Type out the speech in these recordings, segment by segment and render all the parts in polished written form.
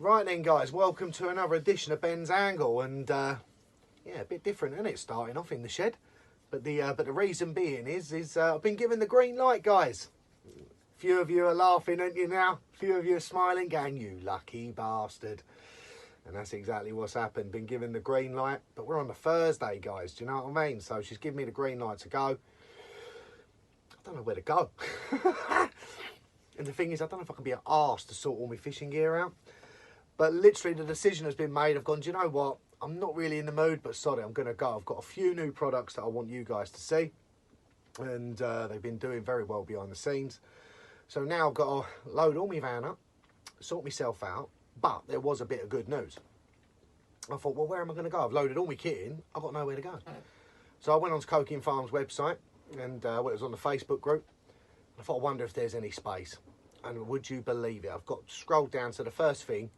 Right then guys, welcome to another edition of Ben's Angle, and yeah, a bit different, isn't it, starting off in the shed? But the reason being is I've been given the green light, guys. A few of you are laughing, aren't you now? A few of you are smiling, going, you lucky bastard. And that's exactly what's happened, been given the green light. But we're on the Thursday, guys, do you know what I mean? So she's given me the green light to go. I don't know where to go. And the thing is, I don't know if I can be asked to sort all my fishing gear out. But literally the decision has been made. I've gone, do you know what? I'm not really in the mood, but sorry, I'm going to go. I've got a few new products that I want you guys to see. And they've been doing very well behind the scenes. So now I've got to load all my van up, sort myself out. But there was a bit of good news. I thought, well, where am I going to go? I've loaded all my kit in. I've got nowhere to go. So I went on to Coking Farm's website, and well, it was on the Facebook group. I thought, I wonder if there's any space. And would you believe it? I've got scrolled down to the first thing,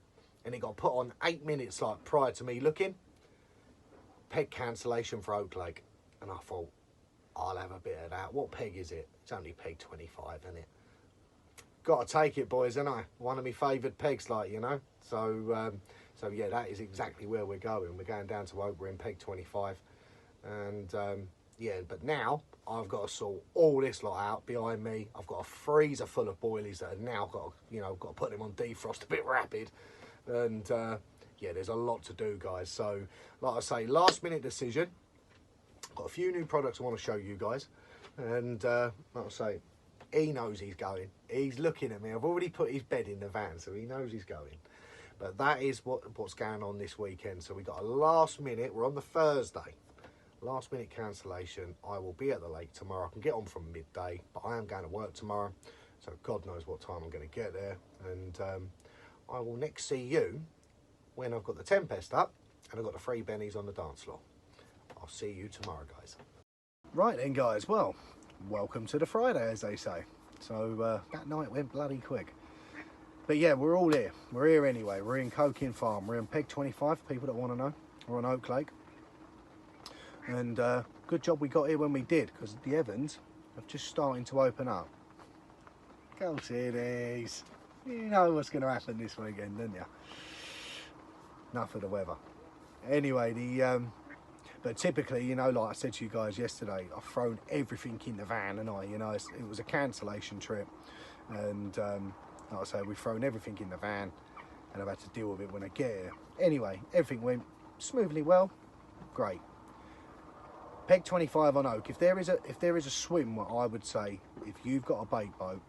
and it got put on 8 minutes like prior to me looking. Peg cancellation for Oak Lake. And I thought, I'll have a bit of that. What peg is it? It's only peg 25, isn't it? Got to take it, boys, ain't I? One of my favoured pegs, like, you know. So yeah, that is exactly where we're going. We're going down to Oak. We're in peg 25. And yeah, but now I've got to sort all this lot out behind me. I've got a freezer full of boilies that have now got to, you know, got to put them on defrost a bit rapid. And yeah, there's a lot to do, guys. So like I say, last minute decision. Got a few new products I want to show you guys. And like I say, he knows he's going. He's looking at me. I've already put his bed in the van, so he knows he's going. But that is what's going on this weekend. So we got a last minute. We're on the Thursday. Last minute cancellation. I will be at the lake tomorrow. I can get on from midday, but I am going to work tomorrow. So God knows what time I'm going to get there. And I will next see you when I've got the Tempest up and I've got the 3 bennies on the dance floor. I'll see you tomorrow, guys. Right then, guys. Well, welcome to the Friday, as they say. So that night went bloody quick. But yeah, we're all here. We're here anyway. We're in Coking Farm. We're in peg 25, for people that want to know. We're on Oak Lake. And good job we got here when we did, because the Evans are just starting to open up. Go Cities. You know what's going to happen this weekend, don't you? Enough of the weather. Anyway, but typically, you know, like I said to you guys yesterday, I've thrown everything in the van, and you know, it was a cancellation trip, and like I say, we've thrown everything in the van, and I've had to deal with it when I get here. Anyway, everything went smoothly well, great. Peg 25 on Oak. If there is a swim, what I would say, if you've got a bait boat,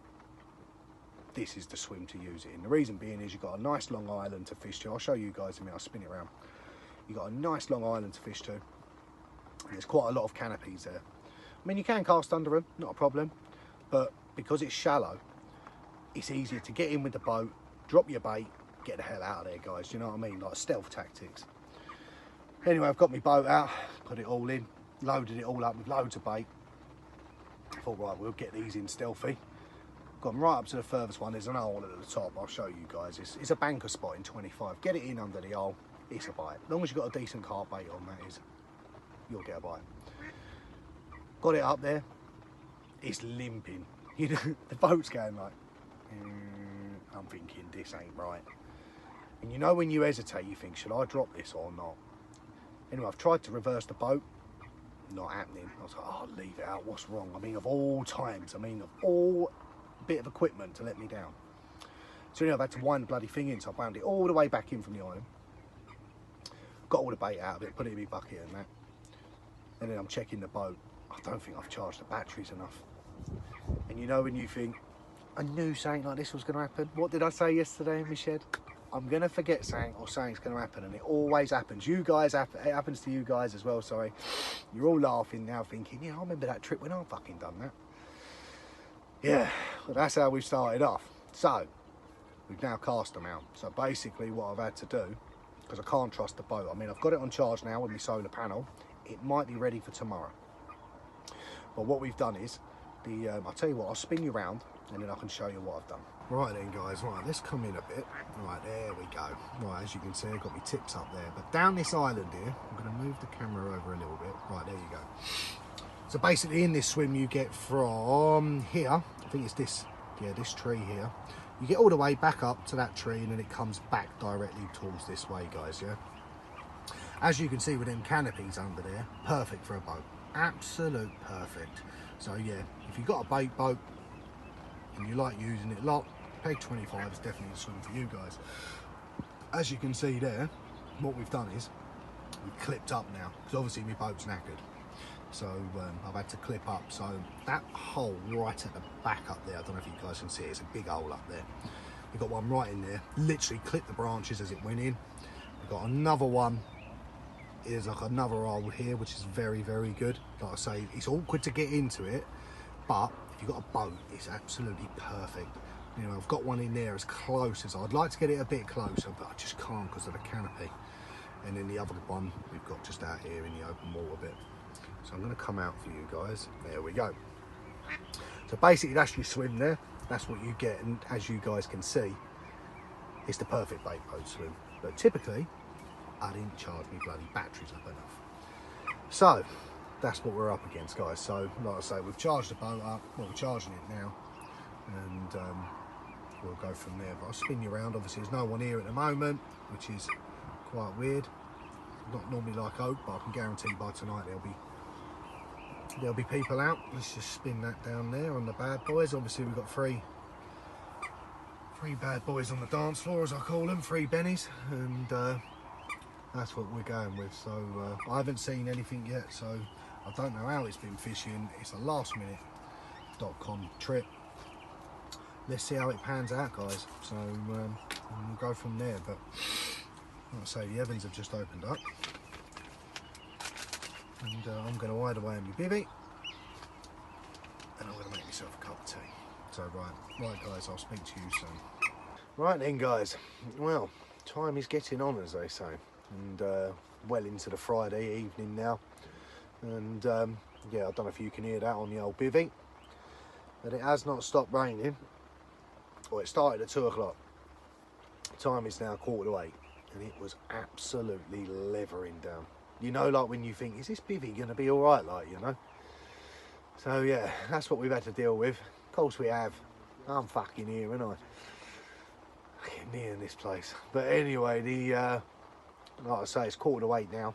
this is the swim to use it in. The reason being is you've got a nice long island to fish to. I'll show you guys in a minute. I'll spin it around. You've got a nice long island to fish to. There's quite a lot of canopies there. I mean, you can cast under them, not a problem, but because it's shallow, it's easier to get in with the boat, drop your bait, get the hell out of there, guys. Do you know what I mean? Like stealth tactics. Anyway, I've got my boat out, put it all in, loaded it all up with loads of bait. I thought, right, we'll get these in stealthy. Gone right up to the furthest one. There's an hole at the top. I'll show you guys. It's a banker spot in 25. Get it in under the hole. It's a bite. As long as you've got a decent carp bait on, that is, you'll get a bite. Got it up there. It's limping. You know, the boat's going like, I'm thinking this ain't right. And you know when you hesitate, you think, should I drop this or not? Anyway, I've tried to reverse the boat. Not happening. I was like, oh, leave it out. What's wrong? I mean, of all times. I mean, of all bit of equipment to let me down. So anyway, I've had to wind the bloody thing in. So I wound it all the way back in from the island. Got all the bait out of it, put it in my bucket and that. And then I'm checking the boat. I don't think I've charged the batteries enough. And you know when you think, I knew something like this was going to happen. What did I say yesterday in my shed? I'm going to forget something, or something's going to happen. And it always happens. You guys, it happens to you guys as well, sorry. You're all laughing now thinking, yeah, I remember that trip when I fucking done that. Yeah, well, that's how we started off. So, we've now cast them out. So basically what I've had to do, because I can't trust the boat. I mean, I've got it on charge now with my solar panel. It might be ready for tomorrow. But what we've done is, I'll tell you what, I'll spin you around and then I can show you what I've done. Right then, guys, right, let's come in a bit. Right, there we go. Right, as you can see, I've got my tips up there. But down this island here, I'm going to move the camera over a little bit. Right, there you go. So basically in this swim you get from here, I think it's this yeah, this tree here, you get all the way back up to that tree and then it comes back directly towards this way, guys, yeah. As you can see with them canopies under there, perfect for a boat, absolute perfect. So yeah, if you've got a bait boat and you like using it a lot, Peg 25 is definitely the swim for you guys. As you can see there, what we've done is we've clipped up now, because obviously my boat's knackered. So I've had to clip up. So that hole right at the back up there, I don't know if you guys can see it, it's a big hole up there. We've got one right in there, literally clipped the branches as it went in. We've got another one, there's like another hole here, which is very, very good. Like I say, it's awkward to get into it, but if you've got a boat, it's absolutely perfect. You know, I've got one in there as close as I'd like to get it a bit closer, but I just can't because of the canopy. And then the other one we've got just out here in the open water bit. So I'm going to come out for you guys. There we go. So basically that's your swim there. That's what you get, and as you guys can see, it's the perfect bait boat swim. But typically, I didn't charge me bloody batteries up enough. So that's what we're up against, guys. So like I say, we've charged the boat up. Well, we're charging it now, and we'll go from there. But I'll spin you around. Obviously there's no one here at the moment, which is quite weird. Not normally like oak, but I can guarantee by tonight there'll be people out. Let's just spin that down there on the bad boys. Obviously we've got three bad boys on the dance floor, as I call them, 3 bennies, and that's what we're going with. So I haven't seen anything yet, so I don't know how it's been fishing. It's a lastminute.com trip. Let's see how it pans out, guys. So we'll go from there. But like I say, the Evans have just opened up, and I'm going to hide away in my bivvy, and I'm going to make myself a cup of tea. So right guys, I'll speak to you soon. Right then guys, well, time is getting on, as they say, and well into the Friday evening now, and yeah, I don't know if you can hear that on the old bivvy, but it has not stopped raining. Well, it started at 2 o'clock. Time is now 7:45, and it was absolutely levering down. You know, like when you think, is this bivvy going to be all right, like, you know? So yeah, that's what we've had to deal with. Of course we have. I'm fucking here, aren't I? Getting near in this place. But anyway, like I say, it's 7:45 now,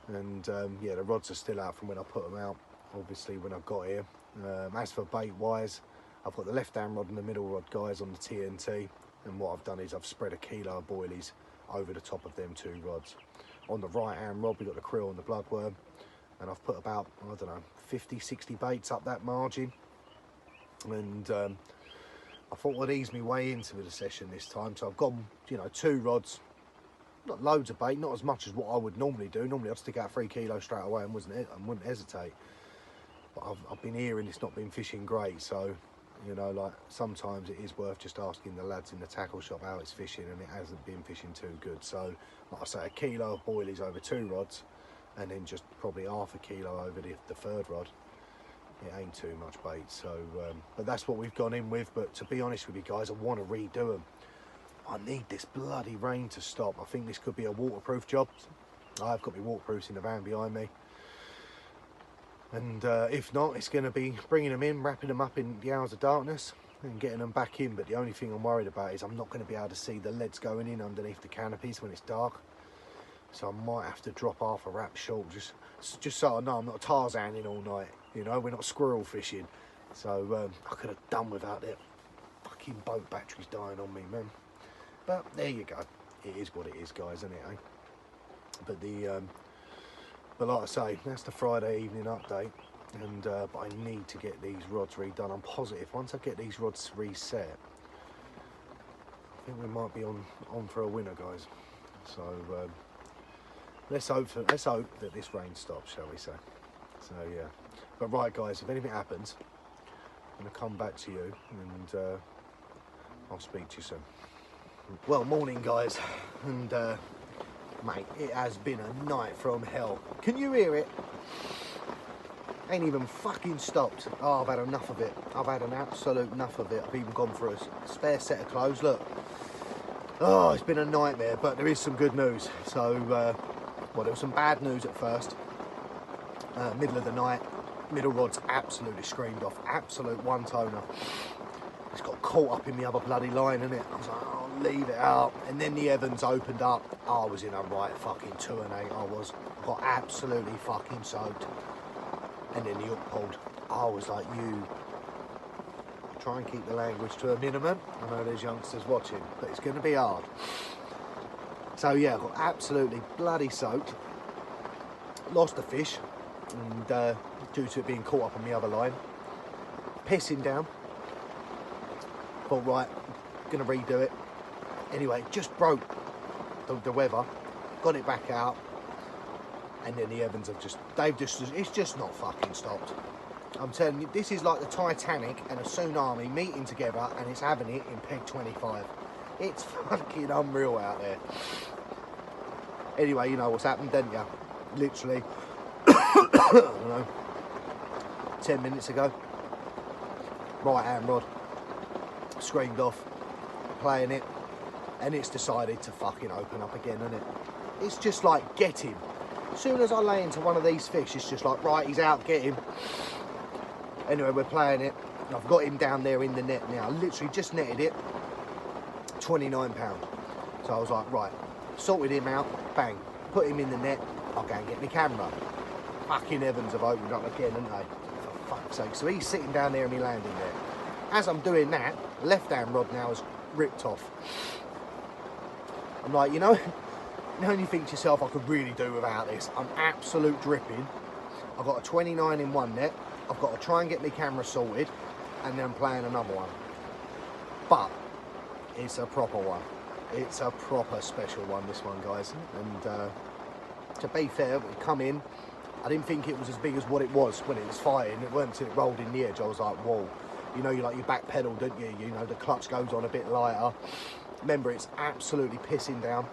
and yeah, the rods are still out from when I put them out, obviously, when I got here. As for bait wise, I've got the left hand rod and the middle rod, guys, on the TNT, and what I've done is I've spread a kilo of boilies over the top of them 2 rods. On the right hand rod, we've got the krill and the bloodworm, and I've put about, I don't know, 50-60 baits up that margin, and I thought I'd ease my way into the session this time. So I've gone, you know, 2 rods, not loads of bait, not as much as what I would normally do. Normally I'd stick out 3 kilos straight away and wouldn't hesitate. But I've been hearing it's not been fishing great, so, you know, like, sometimes it is worth just asking the lads in the tackle shop how it's fishing, and it hasn't been fishing too good. So, like I say, a kilo of boilies over 2 rods, and then just probably half a kilo over the 3rd rod. It ain't too much bait, so but that's what we've gone in with. But to be honest with you guys, I want to redo them. I need this bloody rain to stop. I think this could be a waterproof job. I've got my waterproofs in the van behind me, and if not, it's going to be bringing them in, wrapping them up in the hours of darkness and getting them back in. But the only thing I'm worried about is I'm not going to be able to see the leads going in underneath the canopies when it's dark. So I might have to drop half a wrap short, just so I know I'm not Tarzaning all night. You know, we're not squirrel fishing. So I could have done without it. Fucking boat batteries dying on me, man. But there you go. It is what it is, guys, isn't it, eh? But but like I say, that's the Friday evening update. And but I need to get these rods redone. I'm positive once I get these rods reset, I think we might be on for a winner, guys. So let's hope that this rain stops, shall we say. So yeah, but right guys, if anything happens, I'm going to come back to you, and I'll speak to you soon. Well, morning guys, and mate, it has been a night from hell. Can you hear it? Ain't even fucking stopped. Oh, I've had enough of it. I've had an absolute enough of it. I've even gone for a spare set of clothes, look. Oh, it's been a nightmare, but there is some good news. So, well, there was some bad news at first. Middle of the night, middle rod's absolutely screamed off, absolute one-toner. it's got caught up in the other bloody line, innit? I was like, oh, leave it out. And then the Evans opened up. I was in a right fucking 2 and 8. I got absolutely fucking soaked. And then the hook pulled. I was like, you try and keep the language to a minimum. I know there's youngsters watching, but it's going to be hard. So yeah, I got absolutely bloody soaked. Lost the fish, and due to it being caught up on the other line, pissing down. Thought, right, gonna redo it. Anyway, just broke the weather, got it back out, and then the Evans have it's just not fucking stopped. I'm telling you, this is like the Titanic and a tsunami meeting together, and it's having it in peg 25. It's fucking unreal out there. Anyway, you know what's happened, don't you? Literally, I don't know, 10 minutes ago, right hand rod screamed off, playing it, and it's decided to fucking open up again, isn't it? It's just like, get him. As soon as I lay into one of these fish, it's just like, right, he's out, get him. Anyway, we're playing it. I've got him down there in the net now. I literally just netted it, £29. So I was like, right, sorted him out, bang, put him in the net, I'll go and get my camera. Fucking Evans have opened up again, haven't they? For fuck's sake. So he's sitting down there and me landing there. As I'm doing that, the left-hand rod now is ripped off. I'm like, you know you think to yourself, I could really do without this. I'm absolute dripping. I've got a 29 in one net. I've got to try and get my camera sorted, and then I'm playing another one. But it's a proper one. It's a proper special one, this one, guys. And to be fair, we come in, I didn't think it was as big as what it was when it was fighting. It weren't until it rolled in the edge, I was like, whoa. You know, you like your back pedal, don't you? You know, the clutch goes on a bit lighter. Remember, it's absolutely pissing down.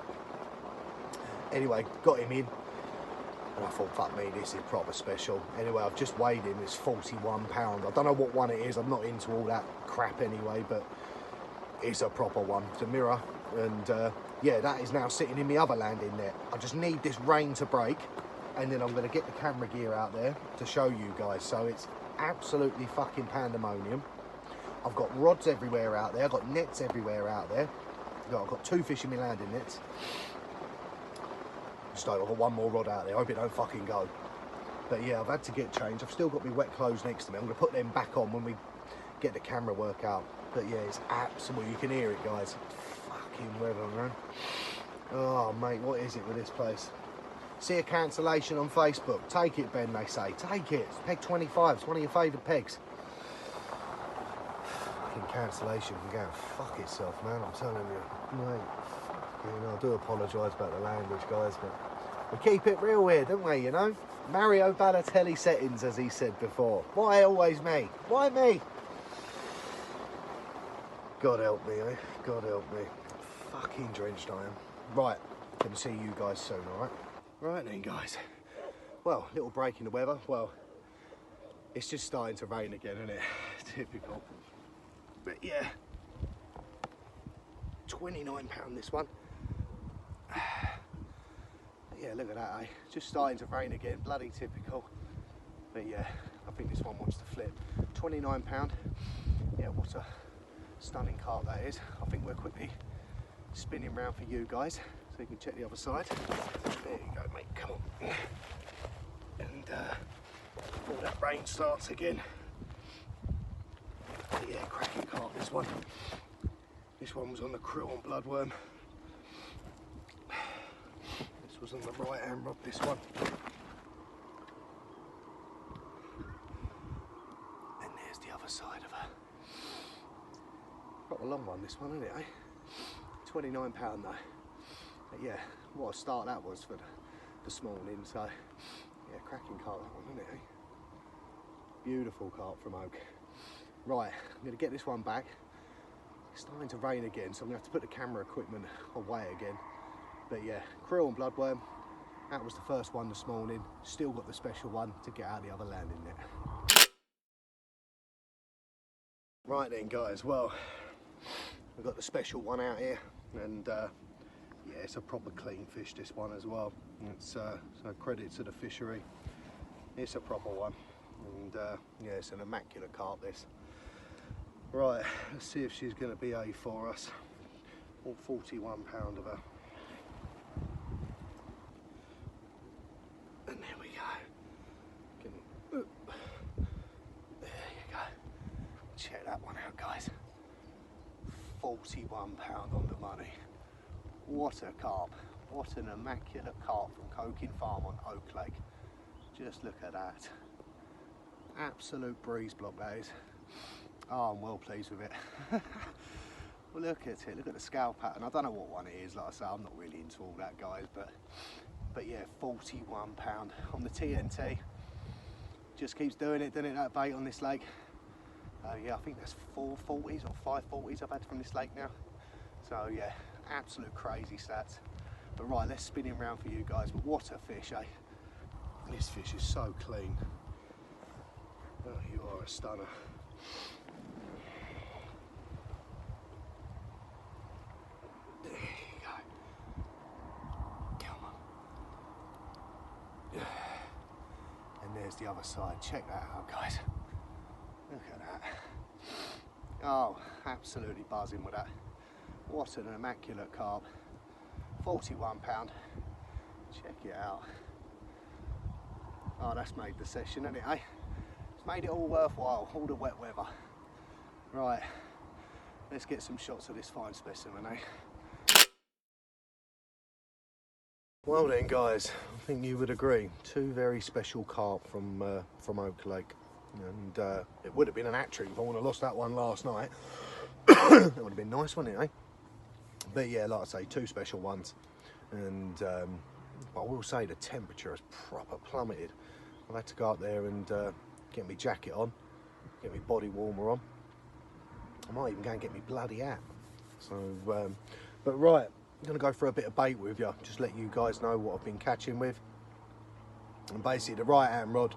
Anyway, got him in, and I thought, fuck me, this is proper special. Anyway, I've just weighed him, it's 41 pounds. I don't know what one it is, I'm not into all that crap anyway, but it's a proper one. It's a mirror, and yeah, that is now sitting in the other landing net. I just need this rain to break, and then I'm going to get the camera gear out there to show you guys. So it's absolutely fucking pandemonium. I've got rods everywhere out there, I've got nets everywhere out there. I've got 2 fish in my landing nets. I've got one more rod out there, I hope it don't fucking go. But yeah, I've had to get changed. I've still got my wet clothes next to me. I'm going to put them back on when we get the camera work out. But yeah, it's absolutely, you can hear it, guys. Fucking weather, man. Oh, mate, what is it with this place? See a cancellation on Facebook. Take it, Ben, they say. Take it. It's peg 25. It's one of your favourite pegs. Fucking cancellation can go and fuck itself, man. I'm telling you. Mate, you know, I do apologise about the language, guys, but we keep it real here, don't we, you know? Mario Balotelli settings, as he said before. Why always me? Why me? God help me, eh? God help me. Fucking drenched I am. Right, can see you guys soon, alright? Right then, guys. Well, little break in the weather. Well, it's just starting to rain again, isn't it? Typical. But yeah, £29 this one. Yeah, look at that, eh? Just starting to rain again, bloody typical. But yeah, I think this one wants to flip. £29. Yeah, what a stunning carp that is. I think we're quickly spinning round for you guys so you can check the other side. There you go, mate, come on. And before that rain starts again. But yeah, cracking carp, this one. This one was on the krill and bloodworm. This was on the right hand rod, this one. And there's the other side of her. Quite a long one, this one, isn't it, eh? £29 though. But yeah, what a start that was for this morning. So yeah, cracking carp that one, isn't it, eh? Beautiful carp from Oak. Right, I'm going to get this one back. It's starting to rain again, so I'm going to have to put the camera equipment away again. But yeah, krill and bloodworm, that was the first one this morning. Still got the special one to get out the other landing net. Right then, guys, well, we've got the special one out here, and yeah, it's a proper clean fish, this one as well. It's so credit to the fishery. It's a proper one, and yeah, it's an immaculate carp, this. Right, let's see if she's going to be A for us. All 41 pound of her. And there we go. There you go. Check that one out, guys. 41 pound on the money. What a carp. What an immaculate carp from Coking Farm on Oak Lake. Just look at that. Absolute breeze block, that is. Oh, I'm well pleased with it. Well, look at it. Look at the scale pattern. I don't know what one it is. Like I say, I'm not really into all that, guys. But yeah, 41 pound on the TNT. Just keeps doing it, doesn't it? That bait on this lake. Yeah, I think that's 440s or 540s I've had from this lake now. So yeah, absolute crazy stats. But right, let's spin him round for you guys. But what a fish, eh? This fish is so clean. Oh, you are a stunner. There you go. Come on. And there's the other side. Check that out, guys. Look at that. Oh, absolutely buzzing with that. What an immaculate carp. 41 pound. Check it out. Oh, that's made the session, hasn't it, eh? It's made it all worthwhile, all the wet weather. Right, let's get some shots of this fine specimen, eh? Well then, guys, I think you would agree. Two very special carp from Oak Lake. And it would have been an hat-trick if I wouldn't have lost that one last night. That would have been nice, wouldn't it, eh? But yeah, like I say, two special ones. And I will say the temperature has proper plummeted. I've had to go up there and get my jacket on, get my body warmer on. I might even go and get my bloody hat. So, but right, I'm going to go for a bit of bait with you, just let you guys know what I've been catching with. And basically the right hand rod,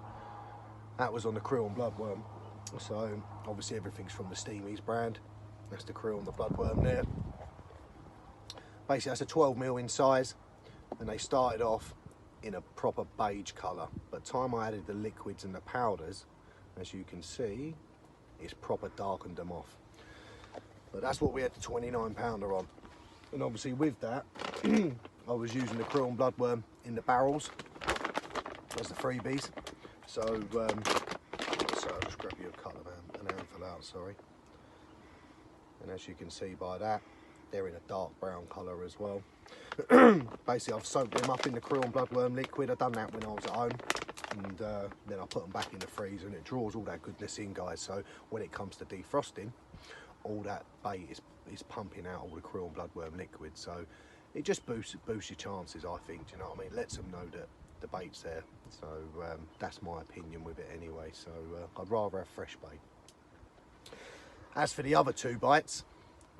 that was on the krill and bloodworm. So obviously everything's from the Steamies brand. That's the krill and the bloodworm there. Basically that's a 12mm in size, and they started off in a proper beige colour. But time I added the liquids and the powders, as you can see, it's proper darkened them off. But that's what we had the 29 pounder on. And obviously with that, I was using the krill and bloodworm in the barrels as the freebies. So, I'll just grab you a couple of an handful out, sorry. And as you can see by that, they're in a dark brown colour as well. Basically, I've soaked them up in the krill and bloodworm liquid. I've done that when I was at home. And then I put them back in the freezer, and it draws all that goodness in, guys. So when it comes to defrosting, all that bait is pumping out all the krill and bloodworm liquid. So it just boosts your chances, I think. Do you know what I mean? Lets them know that the bait's there. So that's my opinion with it anyway. So I'd rather have fresh bait. As for the other two bites,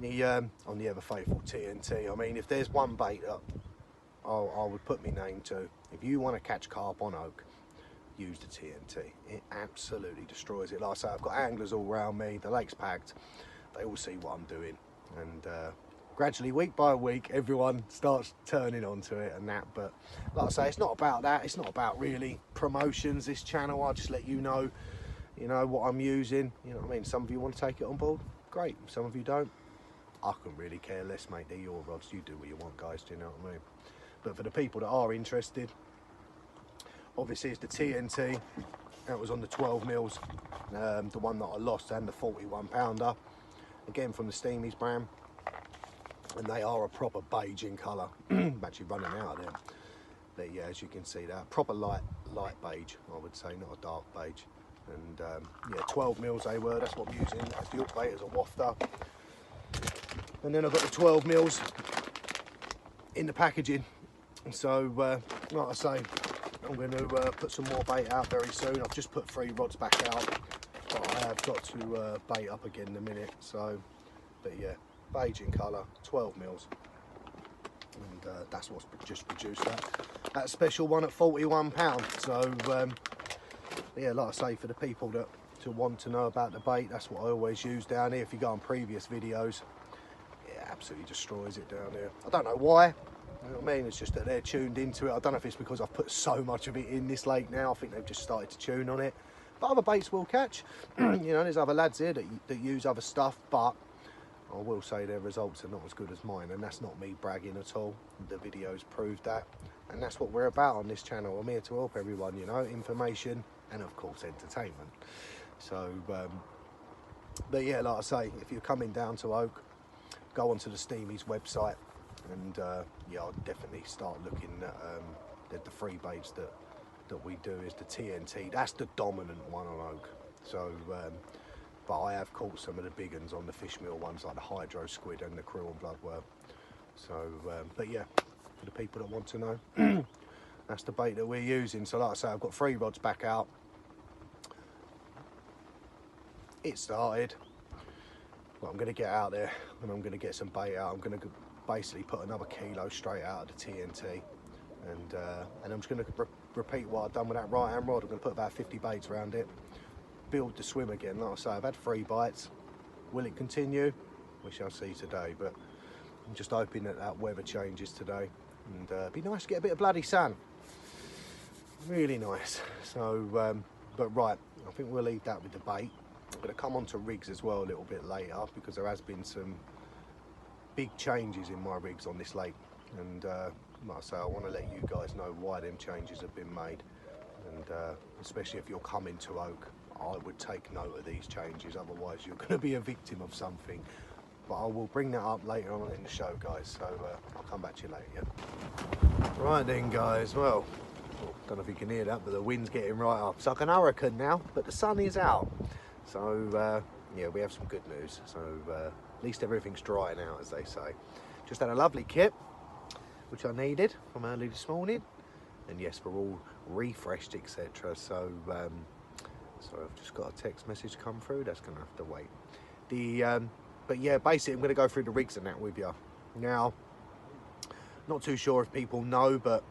on the ever faithful TNT, I mean, if there's one bait that I would put my name to, if you want to catch carp on Oak, use the TNT. It absolutely destroys it. Like I say, I've got anglers all around me, the lake's packed, they all see what I'm doing, and gradually, week by week, everyone starts turning onto it and that. But like I say, it's not about that. It's not about really promotions, this channel. I'll just let you know what I'm using. You know what I mean? Some of you want to take it on board, great. Some of you don't. I can really care less, mate. They're your rods. You do what you want, guys. Do you know what I mean? But for the people that are interested, obviously it's the TNT. That was on the 12mm, the one that I lost, and the 41 pounder. Again from the Steamies brand. And they are a proper beige in colour. I'm actually running out of them. But yeah, as you can see, that proper light beige, I would say, not a dark beige. And yeah, 12mm they were. That's what I'm using as the hook bait, as a wafter. And then I've got the 12mm in the packaging. So like I say, I'm going to put some more bait out very soon. I've just put 3 rods back out, but I have got to bait up again in a minute. So, but yeah, beige in colour, 12mm, and that's what's just produced that special one at 41 pound. So yeah, like I say, for the people that want to know about the bait, that's what I always use down here. If you go on previous videos, it absolutely destroys it down here. I don't know why. You know what I mean? It's just that they're tuned into it. I don't know if it's because I've put so much of it in this lake now. I think they've just started to tune on it. but other baits will catch. You know, there's other lads here that use other stuff, but I will say their results are not as good as mine, and that's not me bragging at all. The videos prove that, and that's what we're about on this channel. I'm here to help everyone, you know, information and of course entertainment. So but yeah, like I say, if you're coming down to Oak, go onto the Steamies website, and yeah, I'll definitely start looking at the free baits that we do is the TNT. That's the dominant one on Oak. So but I have caught some of the big ones on the fish meal ones, like the hydro squid and the krill and bloodworm. So but yeah, for the people that want to know, that's the bait that we're using. So like I say, I've got 3 rods back out. It started, but I'm going to get out there and I'm going to get some bait out. I'm going to basically put another kilo straight out of the TNT, and I'm just going to repeat what I've done with that right hand rod. I'm going to put about 50 baits around it, build the swim again. Like I say, I've had 3 bites. Will it continue? We shall see today, but I'm just hoping that weather changes today, and it'd be nice to get a bit of bloody sun. Really nice. So but right, I think we'll leave that with the bait. I'm going to come on to rigs as well a little bit later, because there has been some big changes in my rigs on this lake, and like I say, I want to let you guys know why them changes have been made, and especially if you're coming to Oak, I would take note of these changes, otherwise you're going to be a victim of something. But I will bring that up later on in the show, guys, so I'll come back to you later. Yeah? Right then, guys, well, don't know if you can hear that, but the wind's getting right up. It's like an hurricane now, but the sun is out. So yeah, we have some good news. So at least everything's drying out, as they say. Just had a lovely kip, which I needed from early this morning, and yes, we're all refreshed, etc. So sorry, I've just got a text message come through. That's gonna have to wait. But yeah, basically I'm gonna go through the rigs and that with you. Now, not too sure if people know, but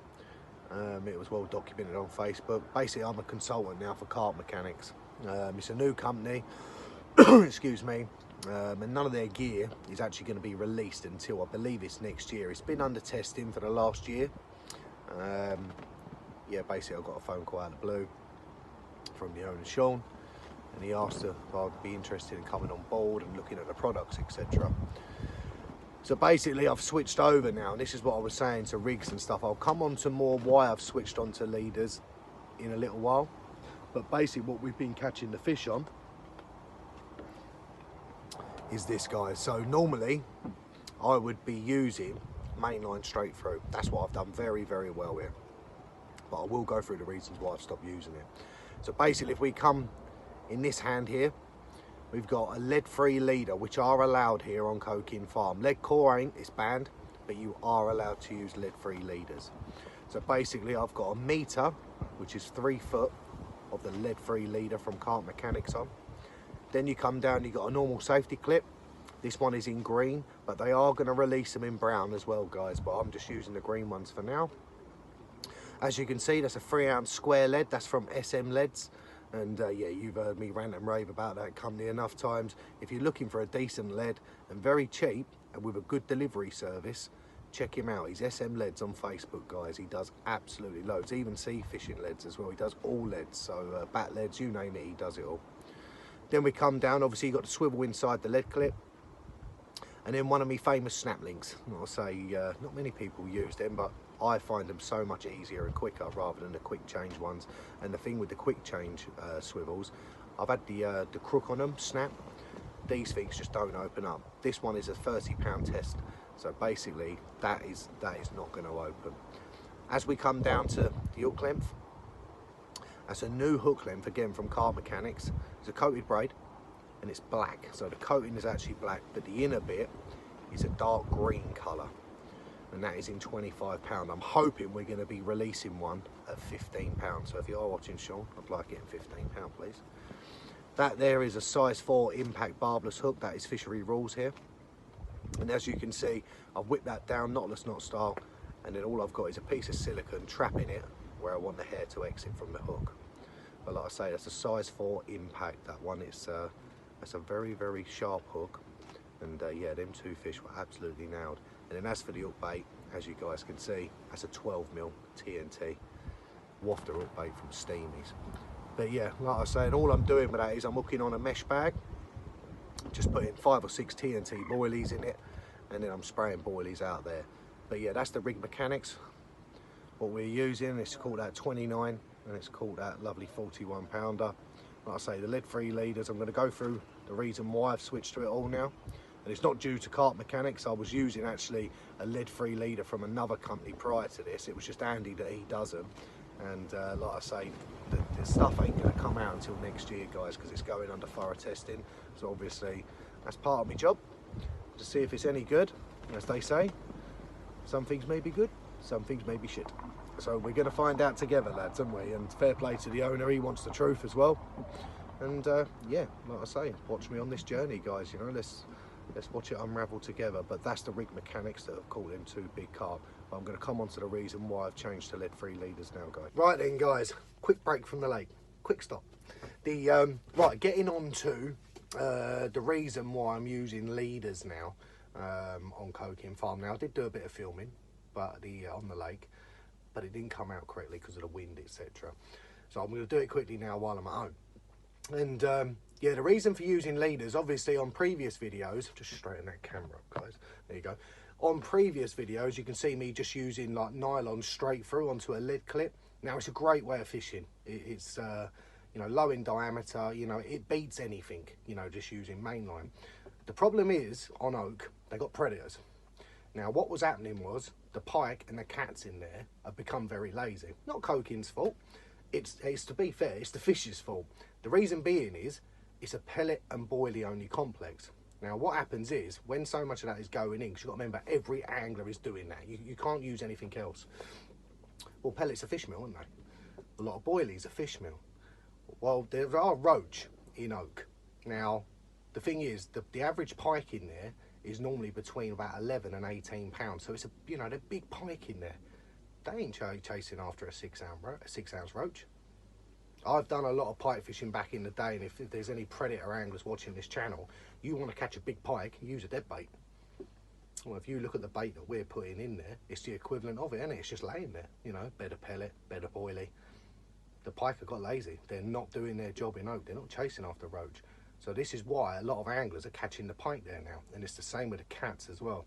it was well documented on Facebook. Basically, I'm a consultant now for CARP Mechanics. It's a new company, excuse me, and none of their gear is actually going to be released until, I believe, it's next year. It's been under testing for the last year. Yeah, basically I got a phone call out of the blue from the owner, Sean, and he asked if I'd be interested in coming on board and looking at the products, etc. So basically I've switched over now, and this is what I was saying to rigs and stuff. I'll come on to more why I've switched on to leaders in a little while. But basically what we've been catching the fish on is this, guys. So normally I would be using mainline straight through. That's what I've done very, very well with. But I will go through the reasons why I've stopped using it. So basically, if we come in this hand here, we've got a lead-free leader, which are allowed here on Coquin Farm. Lead core ain't, it's banned, but you are allowed to use lead-free leaders. So basically I've got a meter, which is 3 foot of the lead-free leader from CARP Mechanics on. Then you come down, you've got a normal safety clip. This one is in green, but they are going to release them in brown as well, guys, but I'm just using the green ones for now. As you can see, that's a 3 ounce square lead. That's from SM Leads, and yeah, you've heard me rant and rave about that company enough times. If you're looking for a decent lead and very cheap and with a good delivery service, check him out. He's SM Leads on Facebook, guys. He does absolutely loads, even sea fishing leads as well. He does all leads, so bat leads, you name it, he does it all. Then we come down, obviously you've got the swivel inside the lead clip, and then one of my famous snap links. I'll say not many people use them, but I find them so much easier and quicker rather than the quick change ones. And the thing with the quick change swivels, I've had the crook on them snap. These things just don't open up. This one is a £30 test. So basically, that is not going to open. As we come down to the hook length, that's a new hook length, again from CARP Mechanics. It's a coated braid, and it's black. So the coating is actually black, but the inner bit is a dark green colour. And that is in £25. I'm hoping we're going to be releasing one at £15. So if you are watching, Sean, I'd like it at £15, please. That there is a size 4 impact barbless hook. That is fishery rules here. And as you can see, I've whipped that down, knotless knot style, and then all I've got is a piece of silicone trapping it where I want the hair to exit from the hook. But like I say, that's a size 4 impact. That one is that's a very, very sharp hook, and yeah, them 2 fish were absolutely nailed. And then as for the hook bait, as you guys can see, that's a 12mm TNT wafter hook bait from Steamies. But yeah, like I said, all I'm doing with that is I'm hooking on a mesh bag, just putting 5 or 6 TNT boilies in it, and then I'm spraying boilies out there. But yeah, that's the rig mechanics. What we're using, it's called that 29, and it's called that lovely 41 pounder. Like I say, the lead-free leaders, I'm going to go through the reason why I've switched to it all now. And it's not due to CARP mechanics. I was using actually a lead-free leader from another company prior to this. It was just Andy that he does them. And like I say, the stuff ain't going to come out until next year, guys, because it's going under thorough testing. So obviously, that's part of my job, to see if it's any good. As they say, some things may be good, some things may be shit. So we're going to find out together, lads, aren't we? And fair play to the owner, he wants the truth as well. And yeah, like I say, watch me on this journey, guys. You know, let's watch it unravel together. But that's the rig mechanics that have called into big CARP. But I'm going to come on to the reason why I've changed to lead-free leaders now, guys. Right then, guys, quick break from the lake, quick stop. Right, getting on to the reason why I'm using leaders now on Coking Farm. Now, I did do a bit of filming, but on the lake, but it didn't come out correctly because of the wind, etc. So I'm going to do it quickly now while I'm at home. And yeah, the reason for using leaders, obviously on previous videos, just straighten that camera up, guys, there you go. On previous videos, you can see me just using like nylon straight through onto a lead clip. Now, it's a great way of fishing. It's you know, low in diameter, you know, it beats anything, you know, just using mainline. The problem is, on oak, they got predators. Now, what was happening was the pike and the cats in there have become very lazy. Not Coking's fault. It's to be fair, it's the fish's fault. The reason being is it's a pellet and boilie only complex. Now, what happens is when so much of that is going in, because you've got to remember every angler is doing that. You can't use anything else. Well, pellets are fish meal, aren't they? A lot of boilies are fish meal. Well, there are roach in oak. Now, the thing is, the average pike in there is normally between about 11 and 18 pounds. So it's a, you know, they're big pike in there. They ain't chasing after a 6 ounce roach. I've done a lot of pike fishing back in the day, and if there's any predator anglers watching this channel, you want to catch a big pike, use a dead bait. Well, if you look at the bait that we're putting in there, it's the equivalent of it, isn't it? It's just laying there, you know, bed of pellet, bed of boilie. The pike have got lazy. They're not doing their job in oak. They're not chasing after roach. So this is why a lot of anglers are catching the pike there now, and it's the same with the cats as well.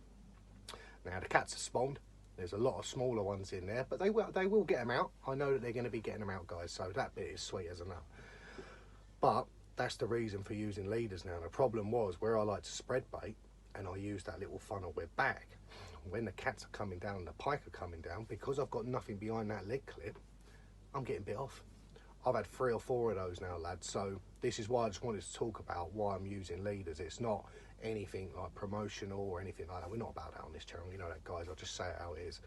Now, the cats are spawned. There's a lot of smaller ones in there, but they will get them out. I know that they're going to be getting them out, guys, so that bit is sweet as a nut. But that's the reason for using leaders now. The problem was where I like to spread bait, and I use that little funnel web bag. When the cats are coming down and the pike are coming down, because I've got nothing behind that lead clip, I'm getting bit off. I've had 3 or 4 of those now, lads, so this is why I just wanted to talk about why I'm using leaders. It's not anything like promotional or anything like that. We're not about that on this channel, you know that, guys. I'll just say it how it is.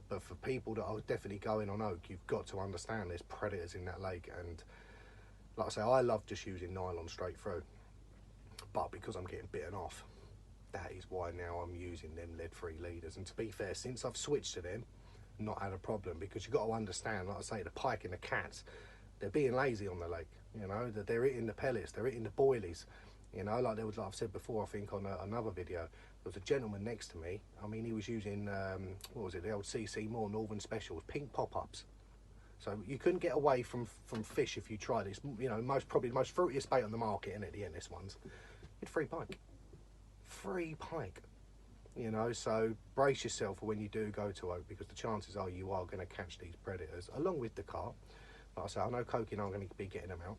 But for people that are definitely going on oak, you've got to understand there's predators in that lake. And like I say, I love just using nylon straight through, but because I'm getting bitten off, that is why now I'm using them lead-free leaders. And to be fair, since I've switched to them, not had a problem, because you've got to understand, like I say, the pike and the cats, they're being lazy on the lake, you know, that they're eating the pellets, they're eating the boilies, you know, like there was, like I've said before, I think on another video, there was a gentleman next to me. I mean, he was using what was it, the old CC Moore Northern Specials, pink pop-ups. So you couldn't get away from fish if you tried this, you know, probably the most fruitiest bait on the market, and at the end this one's, it's free pike, you know. So brace yourself for when you do go to oak, because the chances are you are going to catch these predators along with the carp. Like I say, I know Coking aren't going to be getting them out,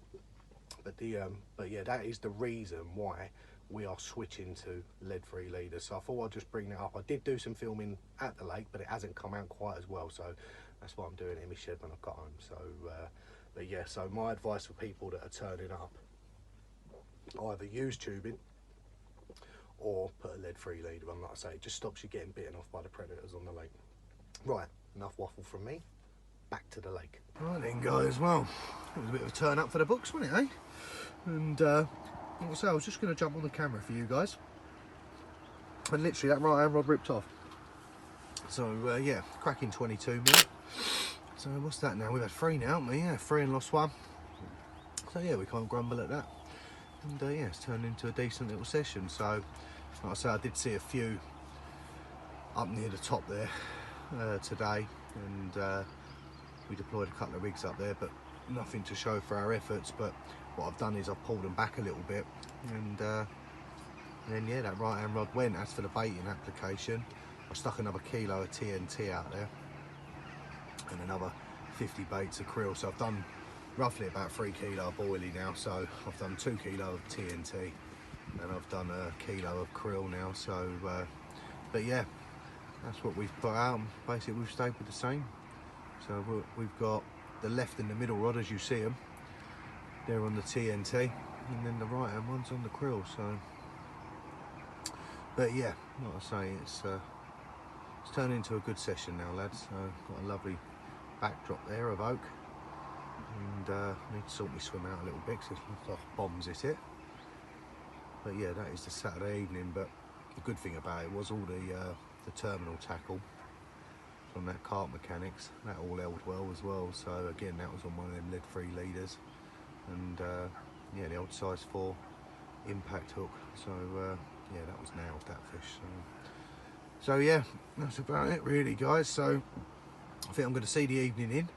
but yeah, that is the reason why we are switching to lead-free leaders. So I thought I'd just bring that up. I did do some filming at the lake, but it hasn't come out quite as well, so that's why I'm doing it in my shed when I've got home. So but yeah, so my advice for people that are turning up, either use tubing or put a lead-free leader on. Like I say, it just stops you getting bitten off by the predators on the lake. Right, enough waffle from me. Back to the lake. Right then, guys, well, it was a bit of a turn up for the books, wasn't it, eh? And like I say, I was just going to jump on the camera for you guys, and literally that right hand rod ripped off. So yeah, cracking 22 mil. So what's that now? We've had 3 now, haven't we? Yeah, 3 and lost 1. So yeah, we can't grumble at that. And yeah, it's turned into a decent little session. So like I say, I did see a few up near the top there today, and we deployed a couple of rigs up there, but nothing to show for our efforts, but what I've done is I've pulled them back a little bit, and then yeah, that right hand rod went. As for the baiting application, I stuck another kilo of TNT out there and another 50 baits of krill, so I've done roughly about 3 kilo of boilie now. So I've done 2 kilo of TNT and I've done a kilo of krill now. So but yeah, that's what we've put out. Basically we've stayed with the same. So we've got the left and the middle rod as you see them, they're on the TNT, and then the right hand one's on the krill. So but yeah, like I say, it's turned into a good session now, lads. So got a lovely backdrop there of oak, and I need to sort my swim out a little bit because it looks like bombs hit it. But yeah, that is the Saturday evening. But the good thing about it was all the terminal tackle from that CARP Mechanics, that all held well as well. So again, that was on one of them lead-free leaders, and yeah, the old size 4 impact hook. So yeah, that was nailed, that fish. So yeah, that's about it really, guys. So I think I'm going to see the evening in.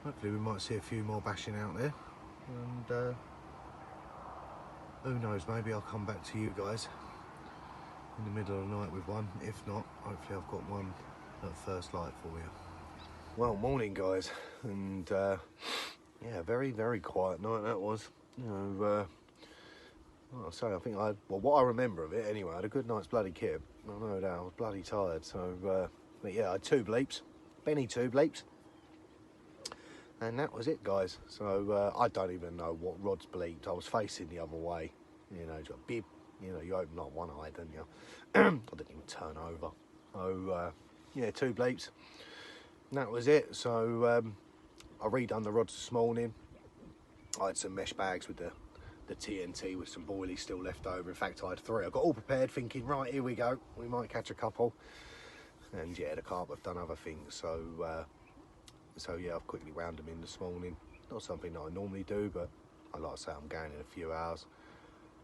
Hopefully we might see a few more bashing out there, and who knows, maybe I'll come back to you guys in the middle of the night with one. If not, hopefully I've got one at first light for you. Well, morning guys, and yeah, very quiet night that was. You know, like I say, I think well, what I remember of it anyway, I had a good night's bloody kip. I know that, I was bloody tired. So but yeah, I had 2 bleeps, Benny 2 bleeps, and that was it, guys. So I don't even know what rod's bleeped. I was facing the other way, you know, got bib, you know, you open up one eye, don't you? I didn't even turn over. So yeah, 2 bleeps, and that was it. So I redone the rods this morning. I had some mesh bags with the TNT with some boilies still left over. In fact, I had 3. I got all prepared thinking, right, here we go, we might catch a couple. And yeah, the carp have done other things. So so yeah, I've quickly wound them in this morning. Not something that I normally do, but I like to say I'm going in a few hours.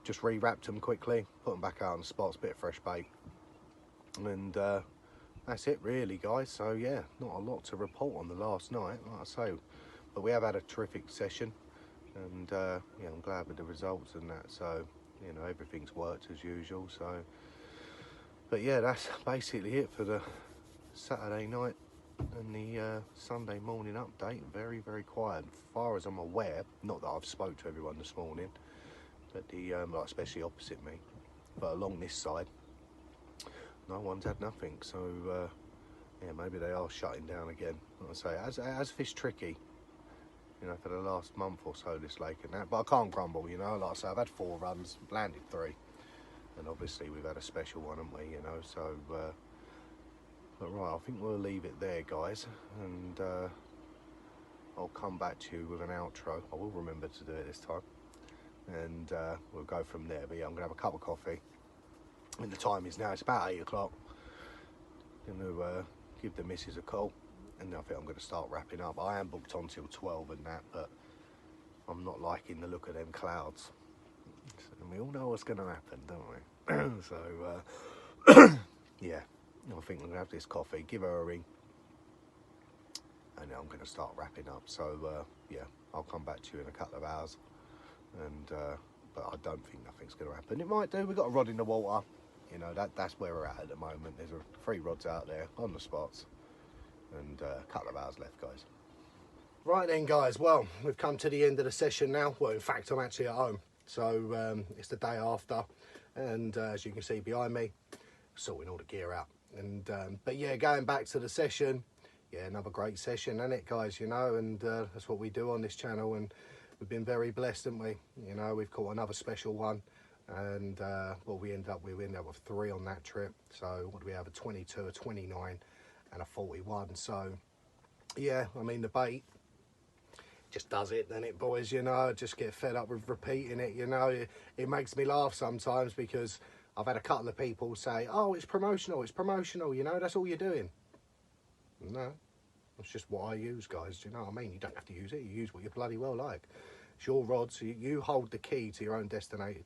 Just rewrapped them quickly, put them back out on the spots, bit of fresh bait, and that's it really, guys. So yeah, not a lot to report on the last night, like I say, but we have had a terrific session, and yeah, I'm glad with the results and that. So you know, everything's worked as usual. So but yeah, that's basically it for the Saturday night and the Sunday morning update. Very quiet as far as I'm aware. Not that I've spoke to everyone this morning, but the like especially opposite me, but along this side no one's had nothing. So yeah, maybe they are shutting down again. Like I say, as fish tricky, you know, for the last month or so, this lake and that, but I can't grumble, you know. Like I say, I've had 4 runs, landed 3, and obviously we've had a special one, haven't we, you know. So but right, I think we'll leave it there, guys, and I'll come back to you with an outro. I will remember to do it this time, and we'll go from there. But yeah, I'm gonna have a cup of coffee, and the time is now, it's about 8 o'clock. Gonna give the missus a call, and I think I'm gonna start wrapping up. I am booked on till 12 and that, but I'm not liking the look of them clouds, and we all know what's gonna happen, don't we? So yeah, I think I'm gonna have this coffee, give her a ring, and then I'm gonna start wrapping up. So yeah, I'll come back to you in a couple of hours, and but I don't think nothing's gonna happen. It might do. We've got a rod in the water, you know. That's where we're at the moment. There's 3 rods out there on the spots, and a couple of hours left, guys. Right then, guys, well, we've come to the end of the session now. Well, in fact, I'm actually at home, so it's the day after, and as you can see behind me, sorting all the gear out. And but yeah, going back to the session, yeah, another great session, isn't it, guys? You know, and that's what we do on this channel, and we've been very blessed, haven't we? You know, we've caught another special one, and well, we ended up with 3 on that trip. So what do we have? A 22, a 29, and a 41. So yeah, I mean, the bait just does it, doesn't it, boys? You know, I just get fed up with repeating it. You know, it makes me laugh sometimes, because I've had a couple of people say, oh, it's promotional, you know, that's all you're doing. No, that's just what I use, guys. Do you know what I mean? You don't have to use it, you use what you bloody well like. It's your rods, you hold the key to your own destiny,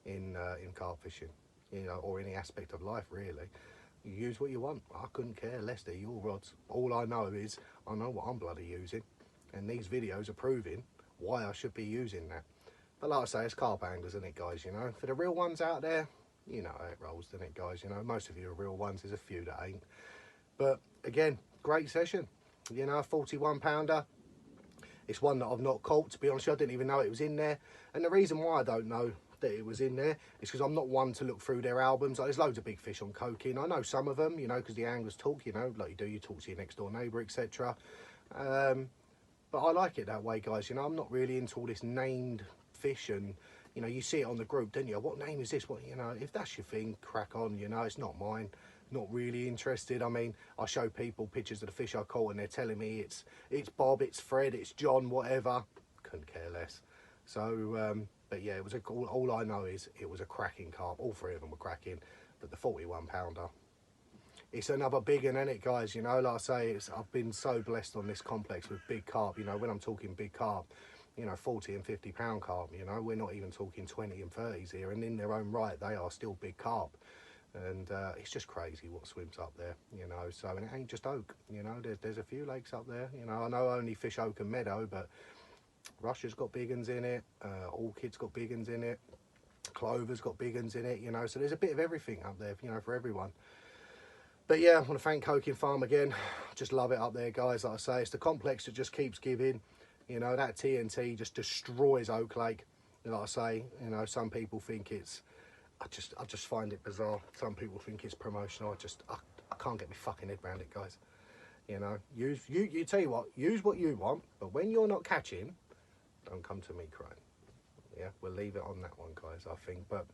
in carp fishing, you know, or any aspect of life, really. You use what you want. I couldn't care less, they're your rods. All I know is, I know what I'm bloody using, and these videos are proving why I should be using that. But like I say, it's carp anglers, isn't it, guys? You know, for the real ones out there, you know how it rolls, doesn't it, guys? You know, most of you are real ones. There's a few that ain't. But again, great session. You know, 41 pounder. It's one that I've not caught, to be honest. I didn't even know it was in there. And the reason why I don't know that it was in there is because I'm not one to look through their albums. Like, there's loads of big fish on coking. I know some of them, you know, because the anglers talk, you know, like you do. You talk to your next door neighbour, etc. But I like it that way, guys. You know, I'm not really into all this named fish, and you know, you see it on the group, don't you? What name is this? What, you know, if that's your thing, crack on. You know, it's not mine. Not really interested. I mean, I show people pictures of the fish I caught, and they're telling me it's Bob, it's Fred, it's John, whatever. Couldn't care less. So, but yeah, it was all I know is it was a cracking carp. All three of them were cracking, but the 41 pounder. It's another big one, isn't it, guys? You know, like I say, I've been so blessed on this complex with big carp. You know, when I'm talking big carp, you know, 40 and 50 pound carp, you know, we're not even talking 20 and 30s here, and in their own right, they are still big carp. And it's just crazy what swims up there, you know. So, and it ain't just oak, you know. There's a few lakes up there, you know. I know only fish oak and meadow, but Russia's got big uns in it. Orchid's got big uns in it. Clover's got big uns in it, you know. So there's a bit of everything up there, you know, for everyone. But yeah, I want to thank Coking Farm again. I just love it up there, guys. Like I say, it's the complex that just keeps giving. You know, that TNT just destroys Oak Lake. Like I say, you know, some people think it's. I just find it bizarre. Some people think it's promotional. I can't get my fucking head around it, guys. You know, you tell you what, use what you want, but when you're not catching, don't come to me crying. Yeah, we'll leave it on that one, guys, I think. But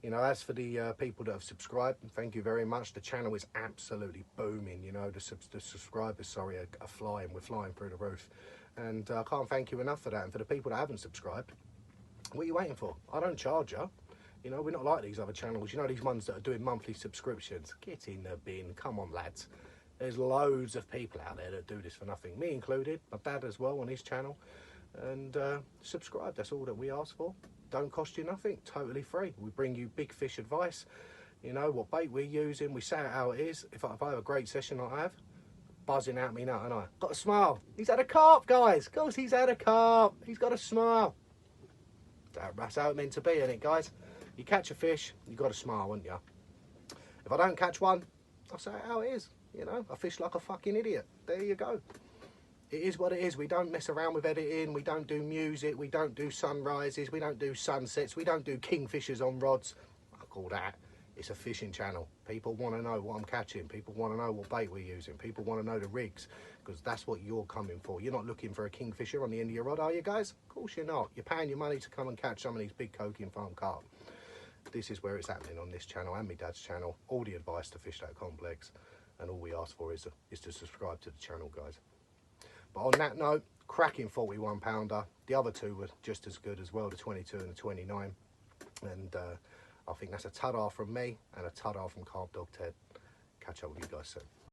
you know, as for the people that have subscribed, thank you very much. The channel is absolutely booming. You know, the subscribers, sorry, are flying. We're flying through the roof, and I can't thank you enough for that. And for the people that haven't subscribed, what are you waiting for? I don't charge you. You know, we're not like these other channels. You know, these ones that are doing monthly subscriptions. Get in the bin. Come on, lads. There's loads of people out there that do this for nothing. Me included. My dad as well on his channel. And subscribe. That's all that we ask for. Don't cost you nothing. Totally free. We bring you big fish advice. You know, what bait we're using. We say it how it is. If I have a great session like I have, buzzing out me now, and I got a smile. He's had a carp, guys. Of course he's had a carp. He's got a smile. That's how it's meant to be, isn't it, guys? You catch a fish, you got to smile, wouldn't you? If I don't catch one, I'll say how it is. You know, I fish like a fucking idiot. There you go. It is what it is. We don't mess around with editing. We don't do music. We don't do sunrises. We don't do sunsets. We don't do kingfishers on rods. I call that. It's a fishing channel. People want to know what I'm catching. People want to know what bait we're using. People want to know the rigs, because that's what you're coming for. You're not looking for a kingfisher on the end of your rod, are you, guys? Of course you're not. You're paying your money to come and catch some of these big Coking Farm carp. This is where it's happening on this channel and my dad's channel. All the advice to fish that complex, and all we ask for is to subscribe to the channel, guys. But on that note, cracking 41 pounder. The other two were just as good as well, the 22 and the 29. And I think that's a ta-da from me and a ta-da from Carp Dog Ted. Catch up with you guys soon.